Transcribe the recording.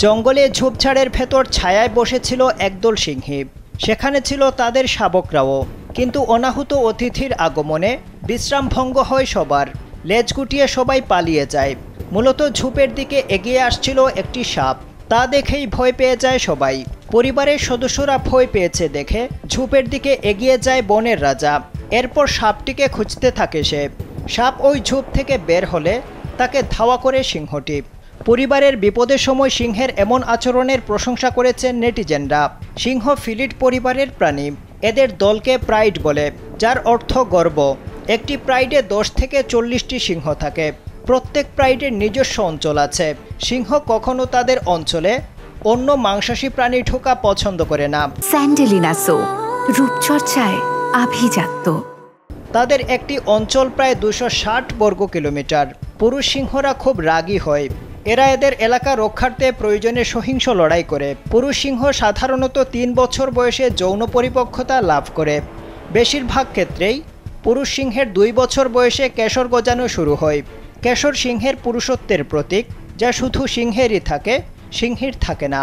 জঙ্গলে ঝোপঝাড়ের ভেতর ছায়ায় বসেছিল একদল সিংহী। সেখানে ছিল তাদের শাবকরাও। কিন্তু অনাহুত অতিথির আগমনে বিশ্রাম ভঙ্গ হয় সবার। লেজ গুটিয়ে সবাই পালিয়ে যায়। মূলত ঝোপের দিকে এগিয়ে আসছিল একটি সাপ। তা দেখেই ভয় পেয়ে যায় সবাই। পরিবারের সদস্যরা ভয় পেয়েছে দেখে ঝোপের দিকে এগিয়ে যায় বনের রাজা। এরপর সাপটিকে খুঁজতে থাকে সে। সাপ ওই ঝোপ থেকে বের হলে তাকে ধাওয়া করে সিংহটি। পরিবারের বিপদের সময় সিংহের এমন আচরণের প্রশংসা করেছেন নেটিজেনরা। সিংহ ফিলিট পরিবারের প্রাণী। এদের দলকে প্রাইড বলে, যার অর্থ গর্ব। একটি প্রাইডে 10 থেকে 40টি সিংহ থাকে। প্রত্যেক প্রাইডের নিজস্ব অঞ্চল আছে। সিংহ কখনো তাদের অঞ্চলে অন্য মাংসাশী প্রাণী ঢোকা পছন্দ করে না। স্যান্ডেলিনা সো, রূপচর্চায় আভিজাত্য। তাদের একটি অঞ্চল প্রায় 260 বর্গ কিলোমিটার। পুরুষ সিংহরা খুব রাগী হয়। এরা এদের এলাকা রক্ষার্থে প্রয়োজনে সহিংস লড়াই করে। পুরুষ সিংহ সাধারণত 3 বছর বয়সে যৌন পরিপক্কতা লাভ করে। বেশিরভাগ ক্ষেত্রেই পুরুষ সিংহের 2 বছর বয়সে কেশর গজানো শুরু হয়। কেশর সিংহের পুরুষত্বের প্রতীক, যা শুধু সিংহেরই থাকে, সিংহীর থাকে না।